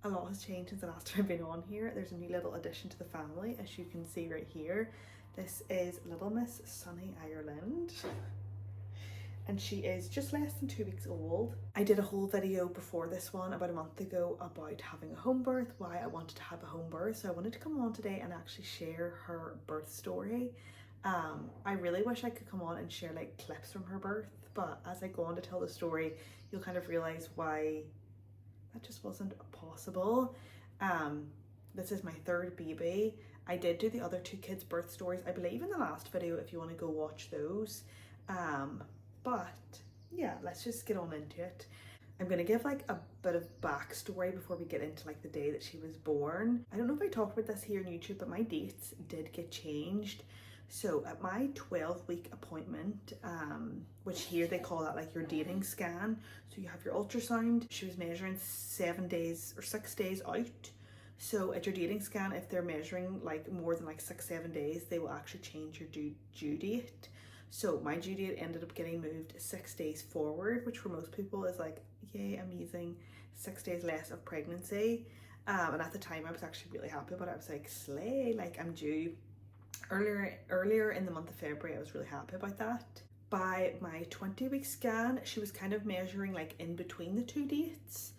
A lot has changed since the last time I've been on here. There's a new little addition to the family, as you can see right here. This is Little Miss Sunny Ireland. And she is just less than 2 weeks old. I did a whole video before this one about a month ago about having a home birth, why I wanted to have a home birth. So I wanted to come on today and actually share her birth story. I really wish I could come on and share like clips from her birth, but as I go on to tell the story, you'll kind of realize why that just wasn't possible. This is my third baby. I did do the other two kids' birth stories, I believe, in the last video if you want to go watch those. But yeah, let's just get on into it. I'm gonna give like a bit of backstory before we get into like the day that she was born. I don't know if I talked about this here on YouTube, but my dates did get changed. So at my 12-week appointment, which here they call that like your dating scan. So you have your ultrasound. She was measuring 7 days or 6 days out. So at your dating scan, if they're measuring like more than like 6-7 days, they will actually change your due date. So my due date ended up getting moved 6 days forward, which for most people is like, yay, amazing, 6 days less of pregnancy. And at the time I was actually really happy, but I was like, slay, like I'm due. Earlier in the month of February, I was really happy about that. By my 20-week scan, she was kind of measuring like in between the two dates.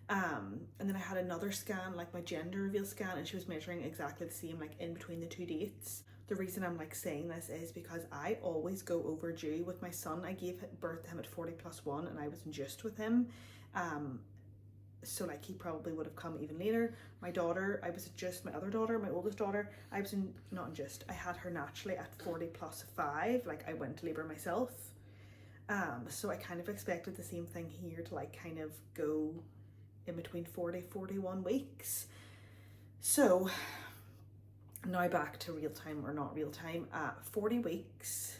And then I had another scan, like my gender reveal scan, and she was measuring exactly the same, like in between the two dates. The reason I'm like saying this is because I always go overdue with my son. I gave birth to him at 40+1 and I was just with him. So like he probably would have come even later. My daughter, I was just, my other daughter, my oldest daughter, I was in, not just, I had her naturally at 40+5, like I went to labour myself. So I kind of expected the same thing here to like kind of go in between 40-41 weeks. So now back to real time, or not real time. At 40 weeks,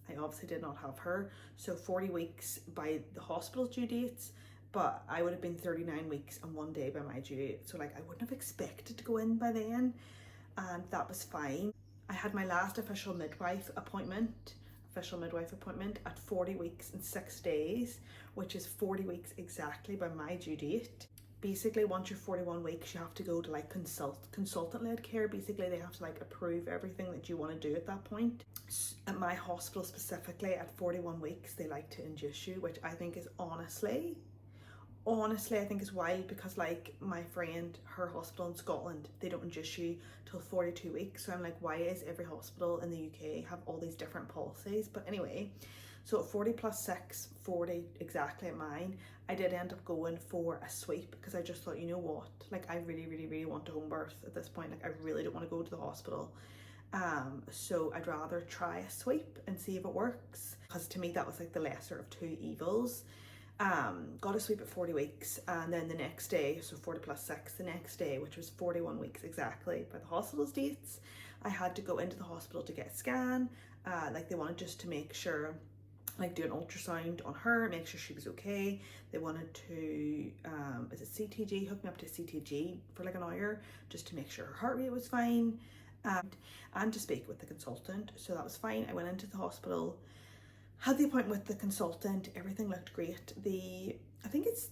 I obviously did not have her. So 40 weeks by the hospital due dates, but I would have been 39 weeks and 1 day by my due date. So like I wouldn't have expected to go in by then, and that was fine. I had my last official midwife appointment at 40 weeks and 6 days, which is 40 weeks exactly by my due date. Basically, once you're 41 weeks, you have to go to like consultant-led care. Basically, they have to like approve everything that you want to do at that point. At my hospital specifically, at 41 weeks, they like to induce you, which I think is honestly, I think is wild, because like my friend, her hospital in Scotland, they don't induce you till 42 weeks. So I'm like, why is every hospital in the UK have all these different policies? But anyway, so at 40+6, 40 exactly at mine, I did end up going for a sweep, because I just thought, you know what, like I really want a home birth at this point. Like I really don't want to go to the hospital. So I'd rather try a sweep and see if it works, because to me that was like the lesser of two evils. Got a sweep at 40 weeks, and then the next day, so 40+6, the next day, which was 41 weeks exactly by the hospital's dates, I had to go into the hospital to get a scan. Like they wanted just to make sure, like do an ultrasound on her, make sure she was okay. They wanted to, is it CTG, hook me up to CTG for like an hour just to make sure her heart rate was fine, and to speak with the consultant. So that was fine. I went into the hospital, had the appointment with the consultant, everything looked great. I think is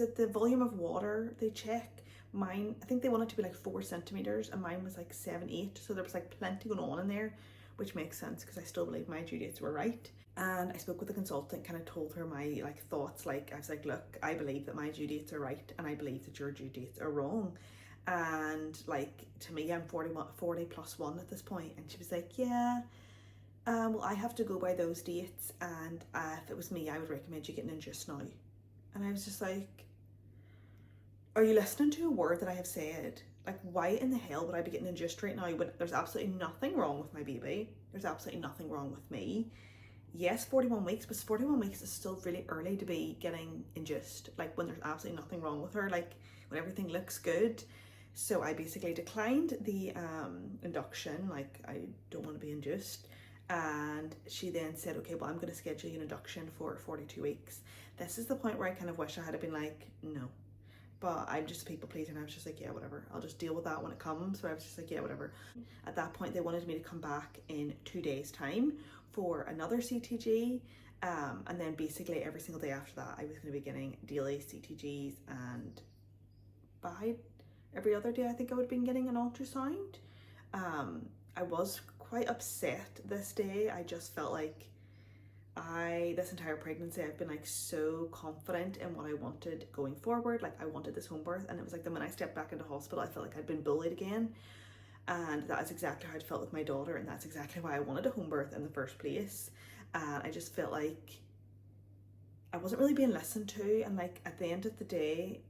it the volume of water they check? Mine, I think they want it to be like 4 centimeters, and mine was like 7-8. So there was like plenty going on in there, which makes sense because I still believe my due dates were right. And I spoke with the consultant, kind of told her my like thoughts. Like I was like, look, I believe that my due dates are right, and I believe that your due dates are wrong. And like to me, I'm 40+1 at this point. And she was like, yeah. Well, I have to go by those dates, and if it was me, I would recommend you getting in just now. And I was just like, are you listening to a word that I have said? Like, why in the hell would I be getting in just right now when there's absolutely nothing wrong with my baby? There's absolutely nothing wrong with me. Yes, 41 weeks, but 41 weeks is still really early to be getting induced, like when there's absolutely nothing wrong with her, like when everything looks good. So I basically declined the induction, like I don't want to be induced. And she then said, okay, well, I'm going to schedule you an induction for 42 weeks. This is the point where I kind of wish I had been like, no. But I'm just a people pleaser, and I was just like, yeah, whatever. I'll just deal with that when it comes. So I was just like, yeah, whatever. At that point, they wanted me to come back in 2 days' time for another CTG. And then basically every single day after that, I was going to be getting daily CTGs and every other day I think I would have been getting an ultrasound. I was quite upset this day. I just felt like this entire pregnancy I've been like so confident in what I wanted going forward. Like I wanted this home birth, and it was like the minute I stepped back into hospital I felt like I'd been bullied again, and that is exactly how I felt with my daughter, and that's exactly why I wanted a home birth in the first place. And I just felt like I wasn't really being listened to, and like at the end of the day,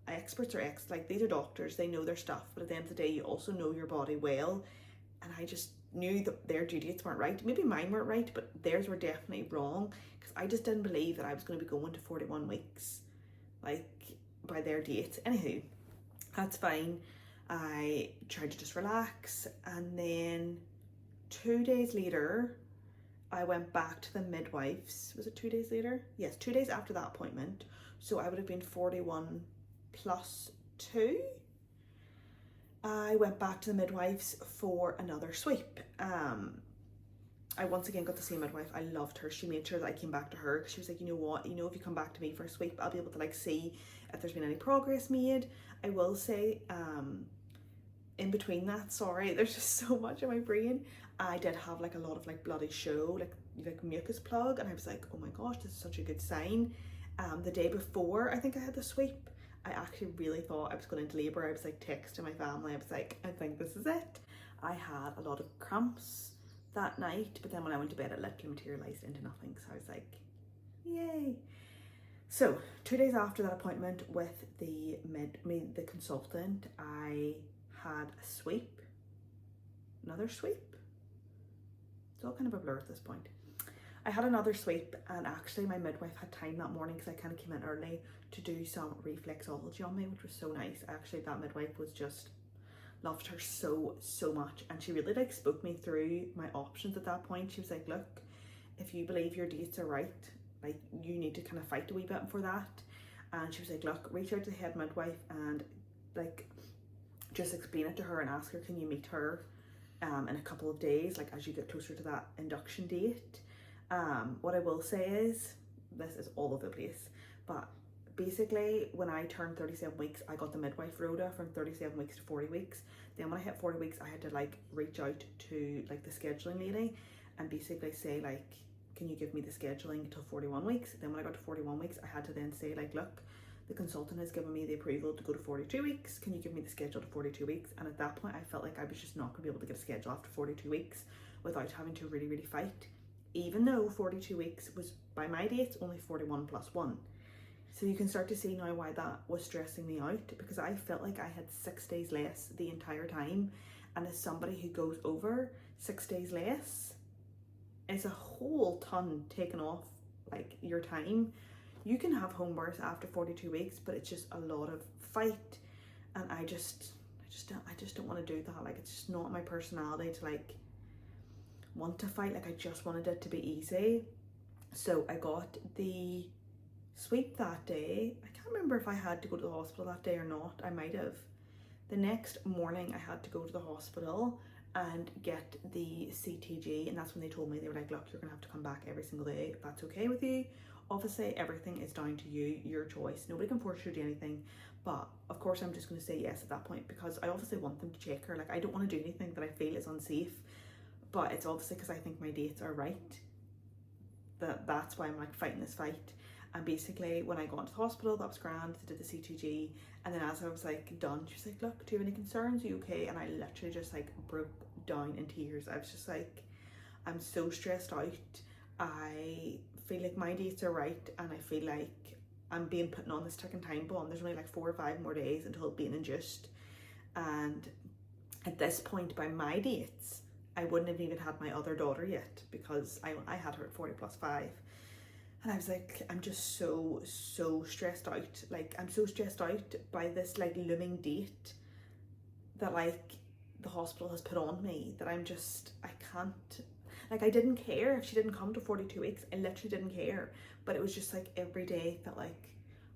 experts are like these are doctors, they know their stuff, but at the end of the day you also know your body well, and I just knew that their due dates weren't right. Maybe mine weren't right, but theirs were definitely wrong, because I just didn't believe that I was going to be going to 41 weeks like by their date. Anywho, that's fine. I tried to just relax, and then 2 days later I went back to the midwives. Was it 2 days later? Yes, 2 days after that appointment. So I would have been 41 plus 2. I went back to the midwives for another sweep. I once again got the same midwife. I loved her. She made sure that I came back to her, because she was like, you know what, you know, if you come back to me for a sweep, I'll be able to like see if there's been any progress made. I will say, in between that, sorry, there's just so much in my brain. I did have like a lot of like bloody show, like mucus plug, and I was like, oh my gosh, this is such a good sign. The day before I think I had the sweep, I actually really thought I was going into labour. I was like texting my family, I was like, I think this is it. I had a lot of cramps that night, but then when I went to bed it literally materialised into nothing, so I was like, yay. So 2 days after that appointment with the consultant, I had a sweep, another sweep. It's all kind of a blur at this point. I had another sweep, and actually my midwife had time that morning because I kind of came in early to do some reflexology on me, which was so nice. Actually, that midwife was just, loved her so much, and she really like spoke me through my options at that point. She was like, look, if you believe your dates are right, like you need to kind of fight a wee bit for that. And she was like, look, reach out to the head midwife and like just explain it to her and ask her, can you meet her in a couple of days, like as you get closer to that induction date. What I will say is, this is all over the place, but basically when I turned 37 weeks, I got the midwife rota from 37 weeks to 40 weeks. Then when I hit 40 weeks, I had to like reach out to like the scheduling lady and basically say like, can you give me the scheduling until 41 weeks? Then when I got to 41 weeks, I had to then say like, look, the consultant has given me the approval to go to 42 weeks. Can you give me the schedule to 42 weeks? And at that point, I felt like I was just not going to be able to get a schedule after 42 weeks without having to really fight. Even though 42 weeks was, by my dates, only 41 plus 1. So you can start to see now why that was stressing me out, because I felt like I had 6 days less the entire time. And as somebody who goes over 6 days less, it's a whole ton taken off like your time. You can have home birth after 42 weeks, but it's just a lot of fight. And I just don't want to do that. Like, it's just not my personality to like want to fight. Like, I just wanted it to be easy. So I got the sweep that day. I can't remember if I had to go to the hospital that day or not. I might have. The next morning I had to go to the hospital and get the CTG, and that's when they told me, they were like, look, you're gonna have to come back every single day if that's okay with you. Obviously everything is down to you, your choice. Nobody can force you to do anything, but of course I'm just going to say yes at that point, because I obviously want them to check her. Like, I don't want to do anything that I feel is unsafe, but it's obviously because I think my dates are right. That's why I'm like fighting this fight. And basically when I got into the hospital, that was grand. They did the CTG, and then as I was like done, she was like, look, do you have any concerns, are you okay? And I literally just like broke down in tears. I was just like, I'm so stressed out. I feel like my dates are right, and I feel like I'm being put on this ticking time bomb. There's only like 4 or 5 more days until being induced, and at this point, by my dates, I wouldn't have even had my other daughter yet, because I had her at 40 plus 5. And I was like, I'm just so stressed out. Like, I'm so stressed out by this like looming date that like the hospital has put on me, that I'm just, I can't. Like, I didn't care if she didn't come to 42 weeks. I literally didn't care. But it was just like every day felt like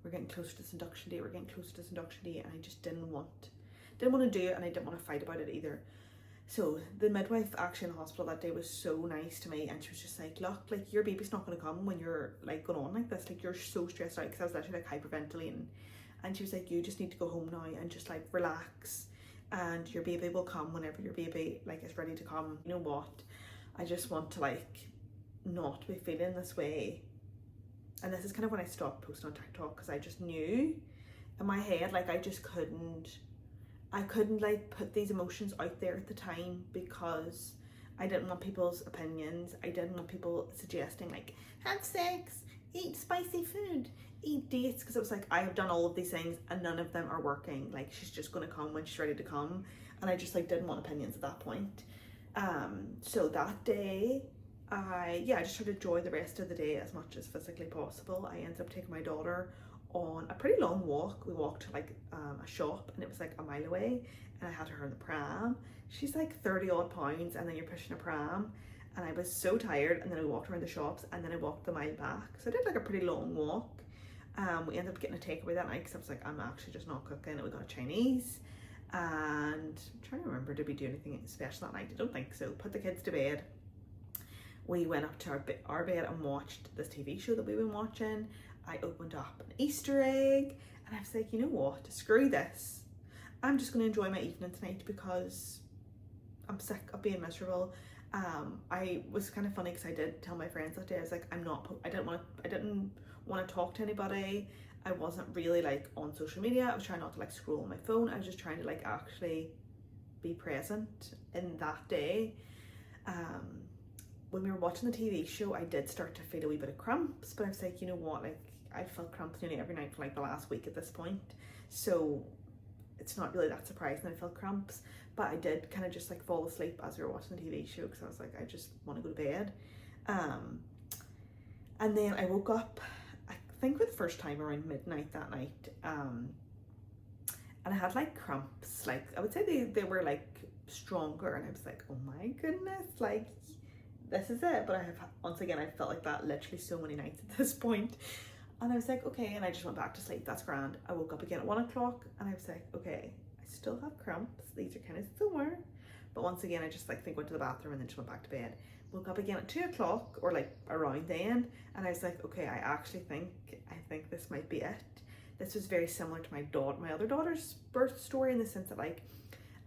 we're getting closer to this induction day, we're getting closer to this induction day, and I just didn't want to do it, and I didn't want to fight about it either. So the midwife actually in the hospital that day was so nice to me, and she was just like, look, like, your baby's not going to come when you're like going on like this. Like, you're so stressed out, because I was literally like hyperventilating, and she was like, you just need to go home now and just like relax, and your baby will come whenever your baby like is ready to come. You know what, I just want to like not be feeling this way. And this is kind of when I stopped posting on TikTok, because I just knew in my head, like I couldn't like put these emotions out there at the time, because I didn't want people's opinions. I didn't want people suggesting like, have sex, eat spicy food, eat dates, because it was like, I have done all of these things and none of them are working. Like, she's just gonna come when she's ready to come. And I just like didn't want opinions at that point. So that day, I just tried to enjoy the rest of the day as much as physically possible. I ended up taking my daughter on a pretty long walk. We walked to like a shop, and it was like a mile away, and I had her in the pram. She's like 30 odd pounds, and then you're pushing a pram, and I was so tired. And then we walked around the shops, and then I walked the mile back. So I did like a pretty long walk. We ended up getting a takeaway that night, because I was like, I'm actually just not cooking, and we got a Chinese. And I'm trying to remember, did we do anything special that night? I don't think so. Put the kids to bed. We went up to our bed and watched this TV show that we've been watching. I opened up an Easter egg, and I was like, you know what, screw this. I'm just going to enjoy my evening tonight, because I'm sick of being miserable. I was kind of funny, because I did tell my friends that day, I was like, I didn't want to talk to anybody. I wasn't really like on social media. I was trying not to like scroll on my phone. I was just trying to like actually be present in that day. When we were watching the TV show, I did start to feel a wee bit of cramps, but I was like, you know what, like I felt cramps nearly every night for like the last week at this point, so it's not really that surprising I felt cramps. But I did kind of just like fall asleep as we were watching the TV show, because I was like, I just want to go to bed. And then I woke up, I think for the first time around midnight that night, and I had like cramps. Like I would say they were like stronger, and I was like, oh my goodness, like this is it. But I have, once again, I felt like that literally so many nights at this point. And I was like, okay, and I just went back to sleep. That's grand. I woke up again at 1 o'clock, and I was like, okay, I still have cramps. These are kind of sore. But once again, I just like went to the bathroom and then just went back to bed. Woke up again at 2 o'clock, or like around then, and I was like, okay, I think this might be it. This was very similar to my other daughter's birth story, in the sense that like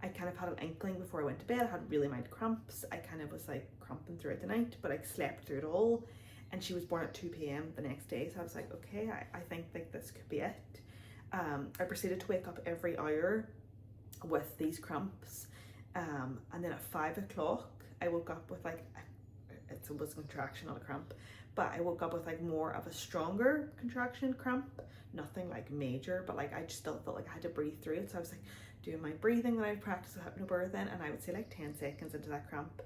I kind of had an inkling before I went to bed. I had really mild cramps. I kind of was like cramping throughout the night, but I slept through it all. And she was born at 2 p.m. the next day, so I was like, okay, I think like this could be it. I proceeded to wake up every hour with these cramps, and then at 5 o'clock I woke up with like, it was a contraction, not a cramp, but I woke up with like more of a stronger contraction cramp. Nothing like major, but like I just still felt like I had to breathe through it. So I was like doing my breathing that I'd practiced with hypnobirthing, and I would say like 10 seconds into that cramp,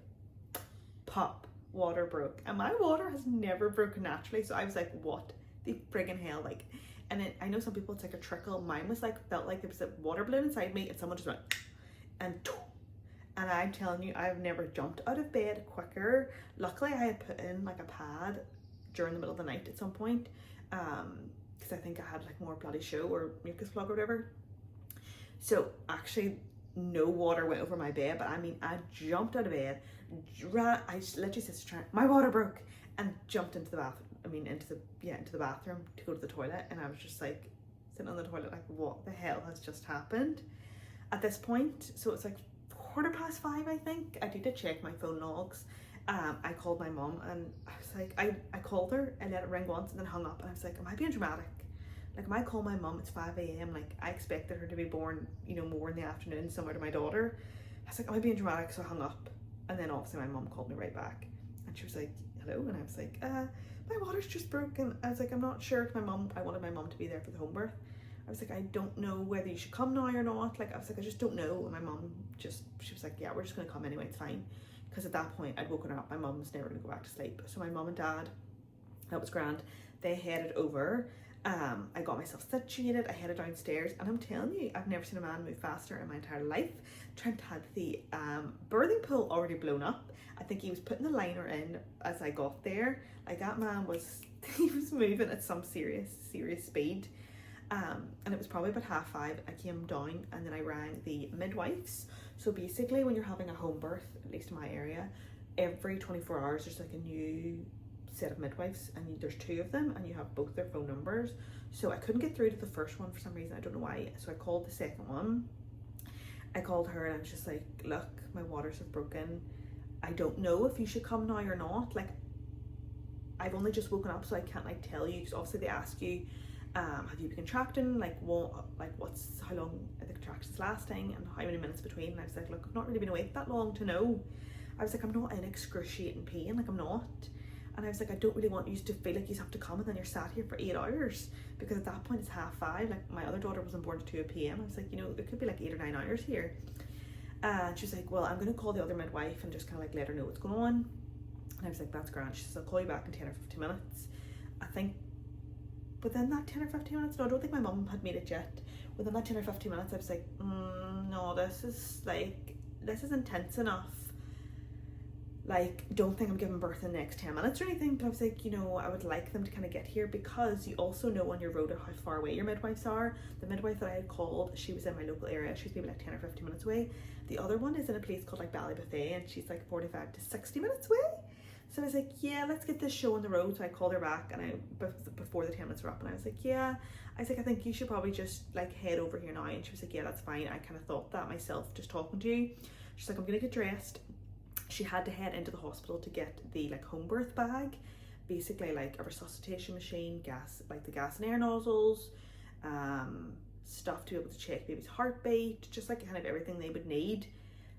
pop, water broke. And my water has never broken naturally, so I was like, what the friggin' hell, like. And then I know some people it's like a trickle. Mine was like, felt like there was a water balloon inside me, and someone just went and I'm telling you, I've never jumped out of bed quicker. Luckily I had put in like a pad during the middle of the night at some point, because I think I had like more bloody show or mucus plug or whatever. So actually no water went over my bed, but I mean, I jumped out of bed, I literally said, my water broke, and jumped into the bathroom. I mean, into the bathroom to go to the toilet. And I was just like sitting on the toilet like, what the hell has just happened at this point? So it's like 5:15, I think. I need to check my phone logs. I called my mom, and I was like, I called her and let it ring once and then hung up, and I was like, am I being dramatic? Like, am I calling my mom, it's 5 a.m, like I expected her to be born, you know, more in the afternoon, similar to my daughter. I was like, am I being dramatic? So I hung up, and then obviously my mom called me right back, and she was like, hello, and I was like, my water's just broken. I was like, I'm not sure if I wanted my mom to be there for the home birth. I was like, I don't know whether you should come now or not. Like, I was like, I just don't know. And my mom she was like, yeah, we're just gonna come anyway, it's fine. Because at that point I'd woken her up. My mom was never gonna go back to sleep. So my mom and dad, that was grand, they headed over. I got myself situated, I headed downstairs, and I'm telling you, I've never seen a man move faster in my entire life. Trent had the birthing pool already blown up. I think he was putting the liner in as I got there. Like, that man was, he was moving at some serious speed. And it was probably about 5:30. I came down, and then I rang the midwives. So basically, when you're having a home birth, at least in my area, every 24 hours there's like a new set of midwives, and there's 2 of them, and you have both their phone numbers. So I couldn't get through to the first one for some reason, I don't know why. So I called the second one. I called her and I was just like, look, my waters have broken. I don't know if you should come now or not. Like, I've only just woken up, so I can't like tell you, because obviously they ask you, have you been contracting? Like, how long are the contractions lasting, and how many minutes between? And I was like, look, I've not really been awake that long to know. I was like, I'm not in excruciating pain, like I'm not. And I was like, I don't really want you to feel like you have to come and then you're sat here for 8 hours, because at that point it's 5:30. Like, my other daughter wasn't born at 2 p.m. I was like, you know, there could be like 8 or 9 hours here. And she was like, well, I'm going to call the other midwife and just kind of like let her know what's going on. And I was like, that's grand. She says, I'll call you back in 10 or 15 minutes. I think within that 10 or 15 minutes, no, I don't think my mum had made it yet. Within that 10 or 15 minutes, I was like, no, this is intense enough. Like, don't think I'm giving birth in the next 10 minutes or anything. But I was like, you know, I would like them to kind of get here, because you also know on your rota how far away your midwives are. The midwife that I had called, she was in my local area. She's maybe like 10 or 15 minutes away. The other one is in a place called like Ballybuffet, and she's like 45 to 60 minutes away. So I was like, yeah, let's get this show on the road. So I called her back, and before the 10 minutes were up, and I was like, yeah. I was like, I think you should probably just like head over here now. And she was like, yeah, that's fine. I kind of thought that myself, just talking to you. She's like, I'm gonna get dressed. She had to head into the hospital to get the like Homebirth bag, basically like a resuscitation machine, gas, like the gas and air nozzles, stuff to be able to check baby's heartbeat, just like kind of everything they would need.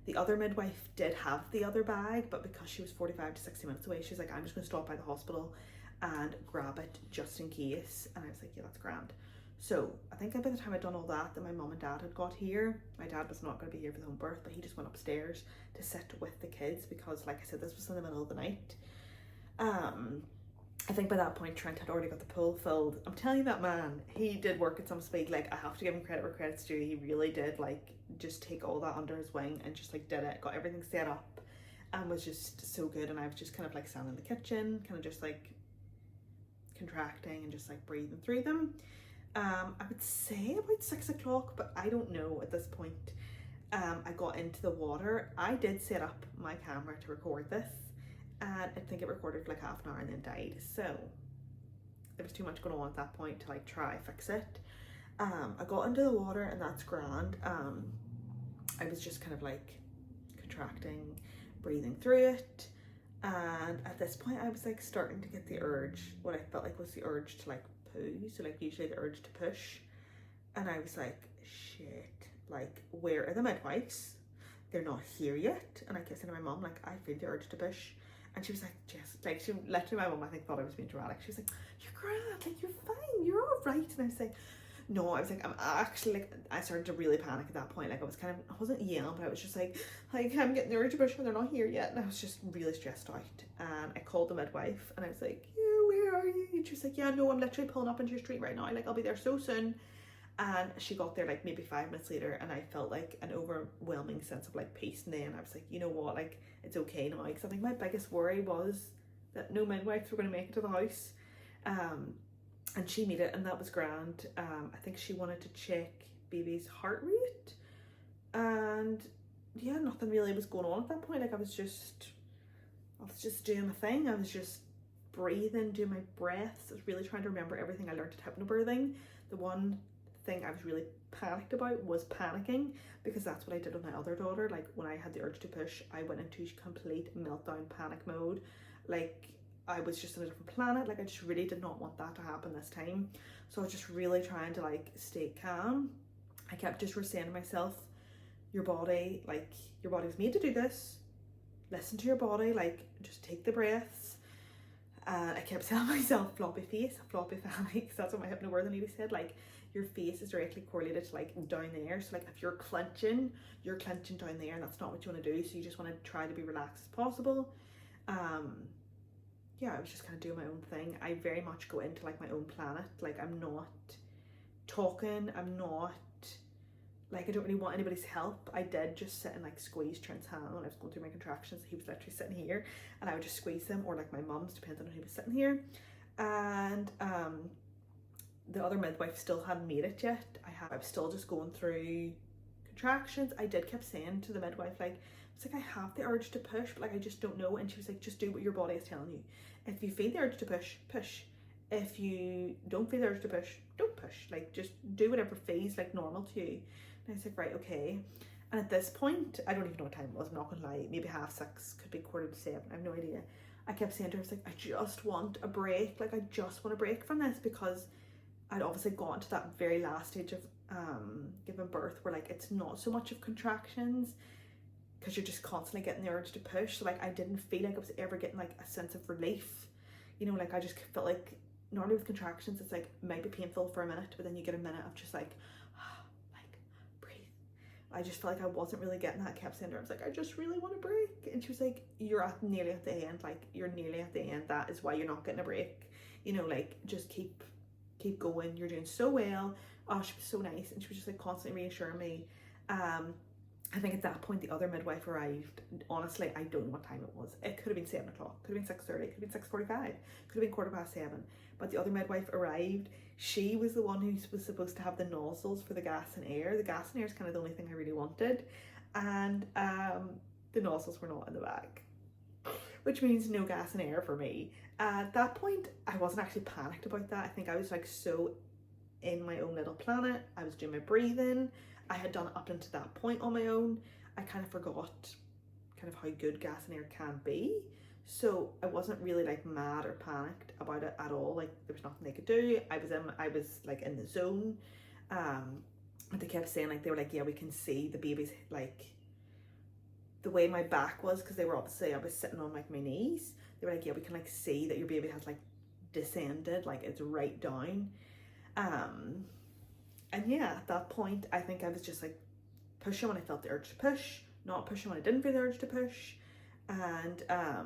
The other midwife did have the other bag, but because she was 45 to 60 minutes away, she's like, I'm just going to stop by the hospital and grab it just in case. And I was like, yeah, that's grand. So I think by the time I'd done all that, my mum and dad had got here. My dad was not going to be here for the home birth, but he just went upstairs to sit with the kids, because like I said, this was in the middle of the night. I think by that point Trent had already got the pool filled. I'm telling you, that man, he did work at some speed. Like, I have to give him credit where credit's due. He really did like just take all that under his wing and just like did it, got everything set up, and was just so good. And I was just kind of like standing in the kitchen, kind of just like contracting and just like breathing through them. I would say about 6 o'clock, but I don't know at this point. I got into the water. I did set up my camera to record this, and I think it recorded for like half an hour and then died. So there was too much going on at that point to like try fix it. I got into the water, and that's grand. I was just kind of like contracting, breathing through it. And at this point I was like starting to get the urge, what I felt like was the urge to like poo, so like usually the urge to push. And I was like, shit, like, where are the midwives? They're not here yet. And I kept saying to my mom, like, I feel the urge to push. And she was like, Jess, like, she literally, my mom I think thought I was being dramatic. She was like, you're grand, like, you're fine, you're all right. And I was like, no, I was like, I'm actually like, I started to really panic at that point. Like, I was kind of, I wasn't yelling, but I was just like I'm getting the urge to push and they're not here yet. And I was just really stressed out. And I called the midwife and I was like, yeah, where are you? And she was like, yeah, no, I'm literally pulling up into your street right now. Like, I'll be there so soon. And she got there like maybe 5 minutes later, and I felt like an overwhelming sense of like peace. And then I was like, you know what, like, it's okay now. Because I think my biggest worry was that no midwives were going to make it to the house. And she made it, and that was grand. I think she wanted to check baby's heart rate, and yeah, nothing really was going on at that point. Like, I was just doing my thing. I was just breathing, doing my breaths. I was really trying to remember everything I learned at hypnobirthing. The one thing I was really panicked about was panicking, because that's what I did with my other daughter. Like, when I had the urge to push, I went into complete meltdown panic mode. Like, I was just on a different planet. Like, I just really did not want that to happen this time. So I was just really trying to like stay calm. I kept just saying to myself, your body was made to do this. Listen to your body, like, just take the breaths. And I kept telling myself, floppy face, floppy fanny, because that's what my hypnobirthing lady said. Like, your face is directly correlated to like down there. So like, if you're clenching down there, and that's not what you want to do. So you just want to try to be relaxed as possible. Yeah, I was just kind of doing my own thing. I very much go into like my own planet. Like, I'm not talking, I'm not, like, I don't really want anybody's help. I did just sit and like squeeze Trent's hand when I was going through my contractions. He was literally sitting here, and I would just squeeze him, or like my mum's, depending on who was sitting here. And the other midwife still hadn't made it yet. I was still just going through contractions. I did kept saying to the midwife, like, it's like, I have the urge to push, but like I just don't know. And she was like, just do what your body is telling you. If you feel the urge to push, push. If you don't feel the urge to push, don't push. Like, just do whatever feels like normal to you. And I was like, right, okay. And at this point, I don't even know what time it was, I'm not gonna lie, maybe 6:30, could be 7:15, I have no idea. I kept saying to her, I was like, I just want a break, like I just want a break from this, because I'd obviously gotten to that very last stage of giving birth where like it's not so much of contractions, because you're just constantly getting the urge to push. So like I didn't feel like I was ever getting like a sense of relief, you know, like I just felt like normally with contractions it's like it might be painful for a minute, but then you get a minute of just like I just felt like I wasn't really getting that. I kept saying to her, I was like, I just really want a break. And she was like, you're nearly at the end. Like, you're nearly at the end. That is why you're not getting a break. You know, like, just keep going. You're doing so well. Oh, she was so nice. And she was just like constantly reassuring me. I think at that point, the other midwife arrived. Honestly, I don't know what time it was. It could have been 7 o'clock. Could have been 6:30. Could have been 6:45. Could have been 7:15. But the other midwife arrived. She was the one who was supposed to have the nozzles for the gas and air. The gas and air is kind of the only thing I really wanted. And the nozzles were not in the bag, which means no gas and air for me. At that point, I wasn't actually panicked about that. I think I was like so in my own little planet. I was doing my breathing. I had done it up until that point on my own. I kind of forgot kind of how good gas and air can be. So I wasn't really like mad or panicked about it at all. Like there was nothing they could do. I was like in the zone. But they kept saying like, they were like, yeah, we can see the baby's like, the way my back was, because they were obviously, I was sitting on like my knees. They were like, yeah, we can like see that your baby has like descended, like it's right down. And yeah, at that point, I think I was just like pushing when I felt the urge to push, not pushing when I didn't feel the urge to push. And I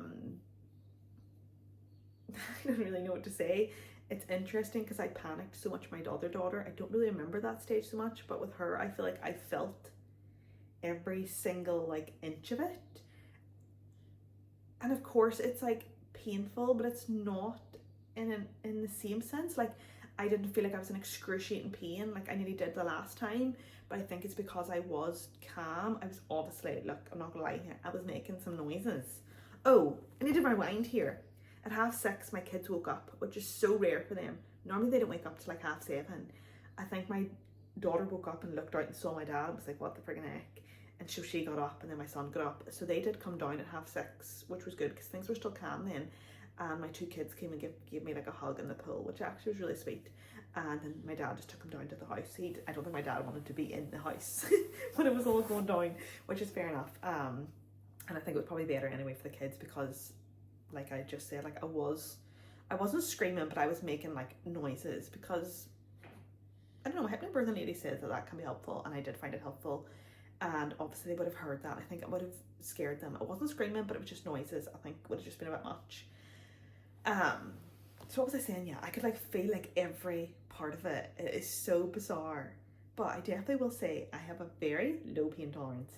don't really know what to say. It's interesting because I panicked so much with my other daughter. I don't really remember that stage so much, but with her, I feel like I felt every single like inch of it. And of course, it's like painful, but it's not in the same sense. Like I didn't feel like I was in excruciating pain like I nearly did the last time, but I think it's because I was calm. I was obviously, look, I'm not gonna lie here, I was making some noises. Oh, I need to rewind here. At 6:30, my kids woke up, which is so rare for them. Normally they don't wake up till like 7:30. I think my daughter woke up and looked out and saw my dad and was like, what the friggin' heck? And so she got up and then my son got up. So they did come down at 6:30, which was good because things were still calm then. And my two kids came and gave me like a hug in the pool, which actually was really sweet. And then my dad just took him down to the house. I don't think my dad wanted to be in the house when it was all going down, which is fair enough. And I think it was probably better anyway for the kids because, like I just said, like I wasn't screaming, but I was making like noises because, I don't know, hypnobirthing lady says that can be helpful, and I did find it helpful. And obviously they would have heard that. I think it would have scared them. I wasn't screaming, but it was just noises. I think would have just been a bit much. So what was I saying? Yeah, I could like feel like every part of it. It is so bizarre, but I definitely will say I have a very low pain tolerance.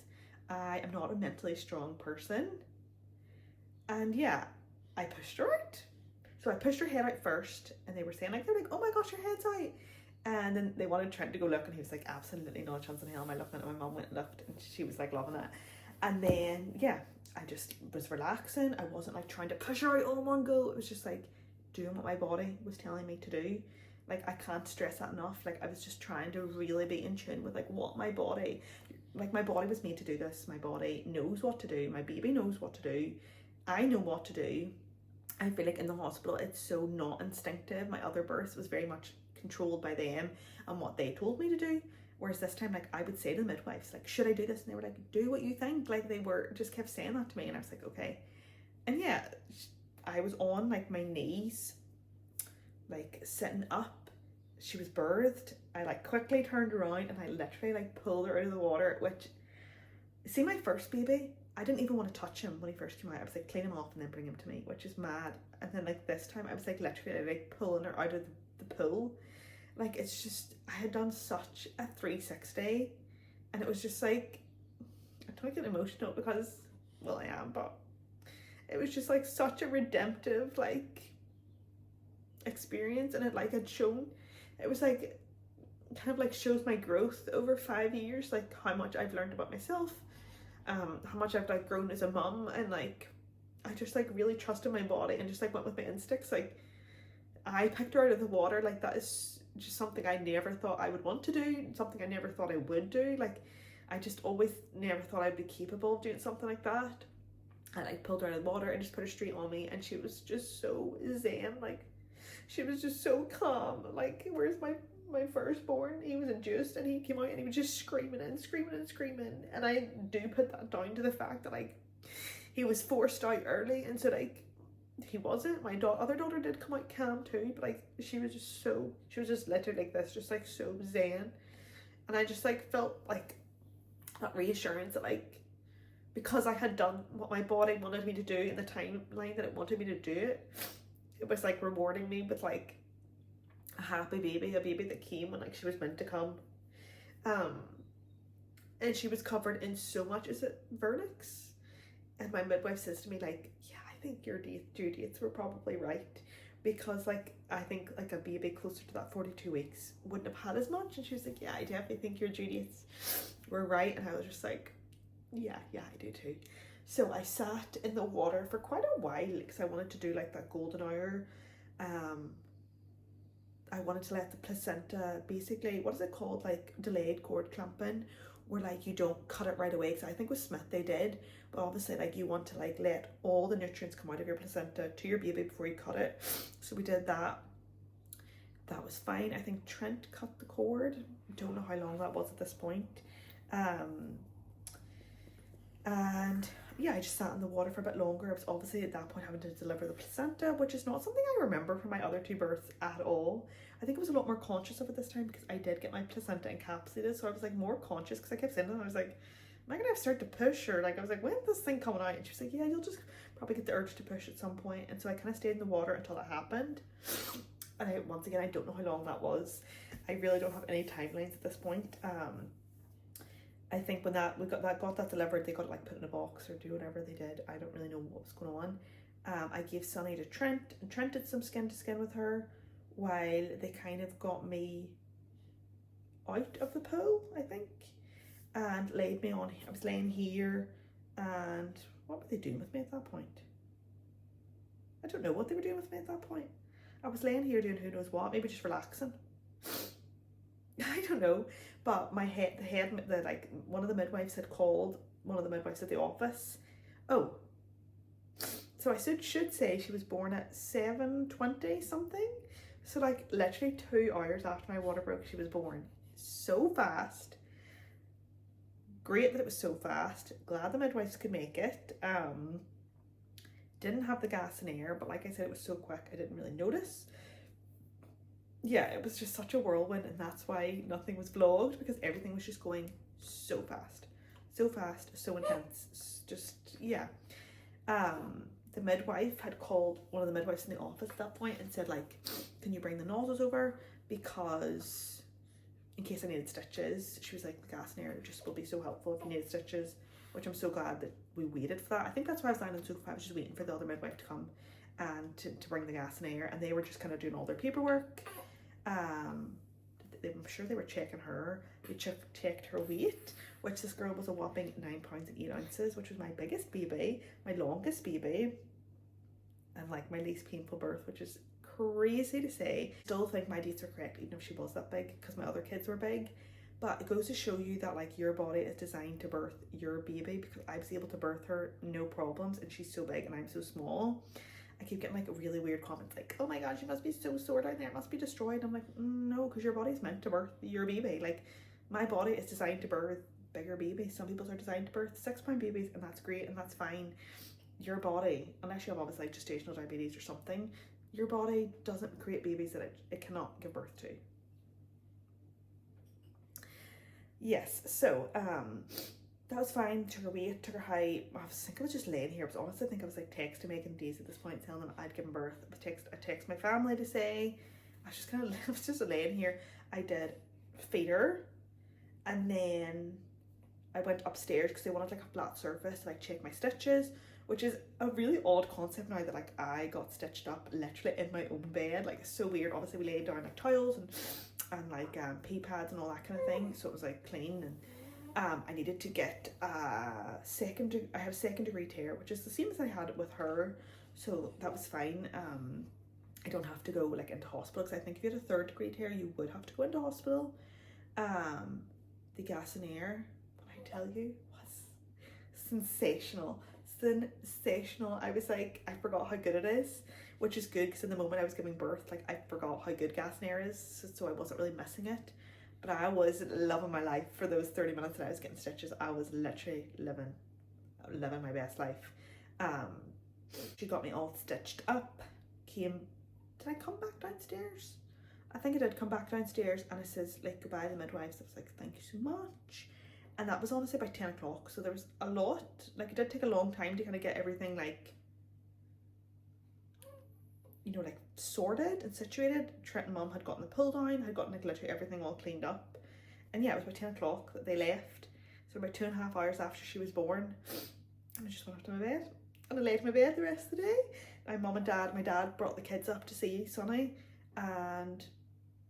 I am not a mentally strong person, and yeah, I pushed her out. So I pushed her head out first, and they were saying like, they're like, oh my gosh, your head's out. And then they wanted Trent to go look, and he was like, absolutely no chance in hell am I looking at it. My mum went and looked, and she was like loving it. And then yeah, I just was relaxing. I wasn't like trying to push her out all in one go. It was just like doing what my body was telling me to do. Like I can't stress that enough. Like I was just trying to really be in tune with like what my body, like my body was made to do this. My body knows what to do. My baby knows what to do. I know what to do. I feel like in the hospital it's so not instinctive. My other births was very much controlled by them and what they told me to do. Whereas this time, like I would say to the midwives, like, should I do this? And they were like, do what you think. Like they were just kept saying that to me, and I was like, okay. And yeah, I was on like my knees, like sitting up. She was birthed. I like quickly turned around and I literally like pulled her out of the water, which, see, my first baby, I didn't even want to touch him when he first came out. I was like, clean him off and then bring him to me, which is mad. And then like this time I was like literally like pulling her out of the pool. Like it's just, I had done such a 360, and it was just like, I don't get emotional because, well I am, but it was just like such a redemptive like experience, and it like had shown, it was like kind of like shows my growth over 5 years, like how much I've learned about myself, how much I've like grown as a mum, and like I just like really trusted my body and just like went with my instincts. Like I picked her out of the water. Like that is just something I never thought I would want to do, something I never thought I would do. Like I just always never thought I'd be capable of doing something like that. And I pulled her out of the water and just put her straight on me, and she was just so zen. Like she was just so calm. Like where's my firstborn? He was induced and he came out and he was just screaming and screaming and screaming. And I do put that down to the fact that like he was forced out early, and so like he wasn't. My other daughter did come out calm too, but like she was just literally like this, just like so zen. And I just like felt like that reassurance that like because I had done what my body wanted me to do in the timeline that it wanted me to do it, it was like rewarding me with like a happy baby, a baby that came when like she was meant to come. And she was covered in so much, is it vernix? And my midwife says to me like, yeah, I think your due dates were probably right, because like I think like a baby closer to that 42 weeks wouldn't have had as much. And she was like, yeah, I definitely think your due dates were right. And I was just like, yeah, I do too. So I sat in the water for quite a while because I wanted to do like that golden hour. I wanted to let the placenta, basically, what is it called, like delayed cord clamping, where like you don't cut it right away, because I think with Smith they did, but obviously like you want to like let all the nutrients come out of your placenta to your baby before you cut it. So we did that. That was fine. I think Trent cut the cord. Don't know how long that was at this point. And yeah, I just sat in the water for a bit longer. I was obviously at that point having to deliver the placenta, which is not something I remember from my other two births at all. I think I was a lot more conscious of it this time because I did get my placenta encapsulated, so I was like more conscious because I kept saying it and I was like, am I gonna have to start to push? Or like I was like, when's this thing coming out? And she was like, yeah, you'll just probably get the urge to push at some point. And so I kind of stayed in the water until that happened. And once again, I don't know how long that was. I really don't have any timelines at this point. I think when we got that delivered, they got it like put in a box or do whatever they did. I don't really know what was going on. I gave Sunny to Trent, and Trent did some skin to skin with her while they kind of got me out of the pool, I think, and laid me on. I was laying here, and what were they doing with me at that point? I don't know what they were doing with me at that point. I was laying here doing who knows what, maybe just relaxing. I don't know, but one of the midwives had called one of the midwives at the office. Oh, so I should say she was born at 7:20 something. So like literally 2 hours after my water broke, she was born. So fast. Great that it was so fast. Glad the midwives could make it. Didn't have the gas and air, but like I said, it was so quick I didn't really notice. Yeah, it was just such a whirlwind, and that's why nothing was vlogged, because everything was just going so fast, so intense. Just yeah. The midwife had called one of the midwives in the office at that point and said like, can you bring the nozzles over, because in case I needed stitches. She was like, the gas and air just will be so helpful if you needed stitches, which I'm so glad that we waited for that. I think that's why I was lying on the sofa. I was just waiting for the other midwife to come and to bring the gas and air, and they were just kind of doing all their paperwork. I'm sure they were checking her. They checked her weight, which this girl was a whopping 9 pounds and 8 ounces, which was my biggest baby, my longest baby, and like my least painful birth, which is crazy to say. Still think my dates are correct, even if she was that big, because my other kids were big. But it goes to show you that like your body is designed to birth your baby, because I was able to birth her no problems, and she's so big and I'm so small. I keep getting like really weird comments like, oh my god, she must be so sore down there, it must be destroyed. I'm like, no, because your body's meant to birth your baby. Like my body is designed to birth bigger babies. Some people's are designed to birth 6-pound babies, and that's great and that's fine. Your body, unless you have obviously like gestational diabetes or something, your body doesn't create babies that it cannot give birth to. Yes, so that was fine. Took her weight, took her height. I think I was just laying here. I was like texting Megan and Daisy at this point, telling them I'd given birth. I text my family to say. I was just laying here. I did feed her, and then I went upstairs because they wanted like a flat surface to like check my stitches, which is a really odd concept now that like I got stitched up literally in my own bed. Like, it's so weird. Obviously we laid down like towels and like pee pads and all that kind of thing, so it was like clean. And I needed to get I have a second degree tear, which is the same as I had with her, so that was fine. I don't have to go like into hospital, because I think if you had a third degree tear you would have to go into hospital. The gas and air, what I tell you, was sensational. I was like, I forgot how good it is, which is good, because in the moment I was giving birth, like I forgot how good gas and air is, so I wasn't really missing it. But I was loving my life for those 30 minutes that I was getting stitches. I was literally living my best life. She got me all stitched up. Did I come back downstairs? I think I did come back downstairs, and it says like goodbye to the midwives. I was like, thank you so much. And that was honestly by 10 o'clock. So there was a lot, like it did take a long time to kind of get everything like, you know, like sorted and situated. Trent and Mum had gotten the pull down, had gotten like literally everything all cleaned up. And yeah, it was by 10 o'clock that they left. So about 2.5 hours after she was born, and I just went up to my bed. And I laid in my bed the rest of the day. My dad brought the kids up to see Sonny, and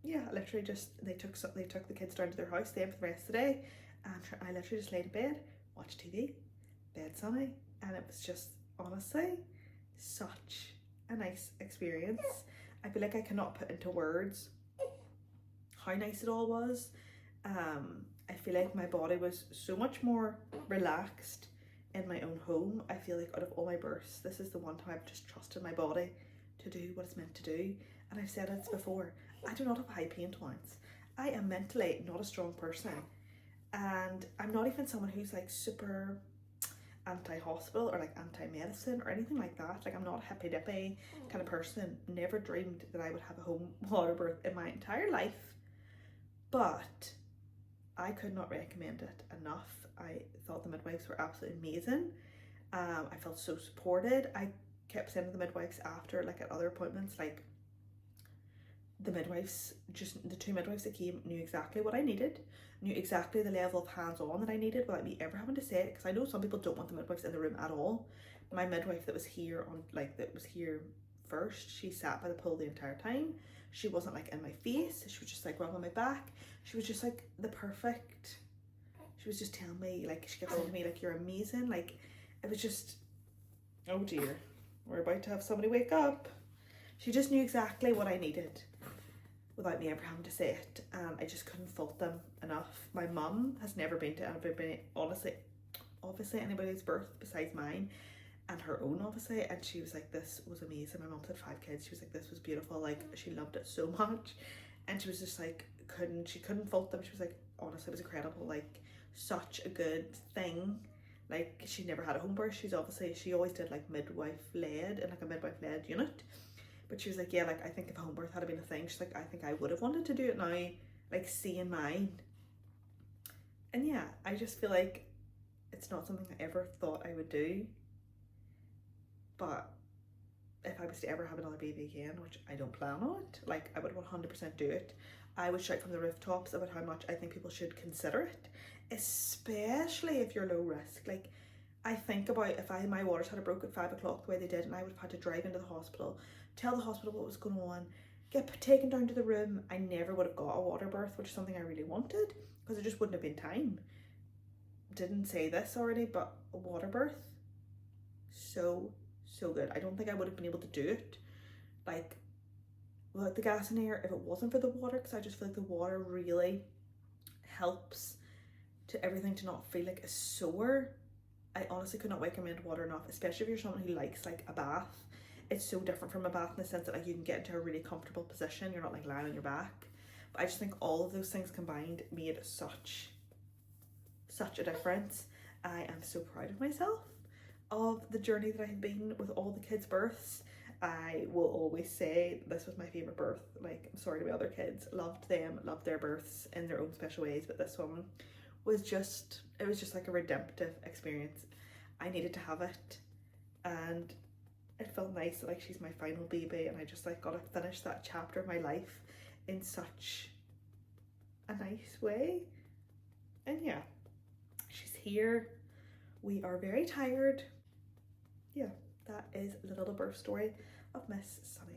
yeah, literally just they took the kids down to their house, stayed for the rest of the day, and I literally just laid in bed, watched TV, bed Sonny, and it was just honestly such a nice experience. I feel like I cannot put into words how nice it all was. I feel like my body was so much more relaxed in my own home. I feel like out of all my births, this is the one time I've just trusted my body to do what it's meant to do. And I've said it before, I do not have high pain tolerance. I am mentally not a strong person, and I'm not even someone who's like super anti-hospital or like anti-medicine or anything like that. Like, I'm not a hippy dippy kind of person. Never dreamed that I would have a home water birth in my entire life, but I could not recommend it enough. I thought the midwives were absolutely amazing. I felt so supported. I kept saying to the midwives after, like at other appointments, like the two midwives that came knew exactly what I needed, knew exactly the level of hands-on that I needed without me ever having to say it, because I know some people don't want the midwives in the room at all. My midwife that was here first, she sat by the pool the entire time. She wasn't like in my face, she was just like rubbing my back. She was just like she was just telling me, like, she kept saying to me like, you're amazing. Like, it was just, oh dear, we're about to have somebody wake up. She just knew exactly what I needed without me ever having to say it, and I just couldn't fault them enough. My mum has never been to obviously anybody's birth besides mine, and her own obviously, and she was like, this was amazing. My mum had 5 kids. She was like, this was beautiful. Like, she loved it so much, and she was just like, she couldn't fault them. She was like, honestly, it was incredible. Like, such a good thing. Like, she never had a home birth. She always did like midwife led in like a midwife led unit. But she was like, yeah, like, I think if home birth had been a thing, she's like, I think I would have wanted to do it now, like, seeing mine. And yeah, I just feel like it's not something I ever thought I would do. But if I was to ever have another baby again, which I don't plan on it, like, I would 100% do it. I would shout from the rooftops about how much I think people should consider it, especially if you're low risk. Like, I think about if my waters had broke at 5 o'clock the way they did, and I would have had to drive into the hospital, tell the hospital what was going on, get taken down to the room. I never would have got a water birth, which is something I really wanted, because there just wouldn't have been time. Didn't say this already, but a water birth, so good. I don't think I would have been able to do it like without the gas in air if it wasn't for the water, because I just feel like the water really helps to everything to not feel like a sore. I honestly could not recommend water enough, especially if you're someone who likes like a bath. It's so different from a bath in the sense that like you can get into a really comfortable position. You're not like lying on your back. But I just think all of those things combined made such a difference. I am so proud of myself, of the journey that I've been with all the kids' births. I will always say this was my favourite birth. Like, I'm sorry to the other kids, loved them, loved their births in their own special ways, but this one was just, it was just like a redemptive experience. I needed to have it, and it felt nice that like she's my final baby, and I just like got to finish that chapter of my life in such a nice way. And yeah, she's here. We are very tired. yeah, that is the little birth story of Miss Sunny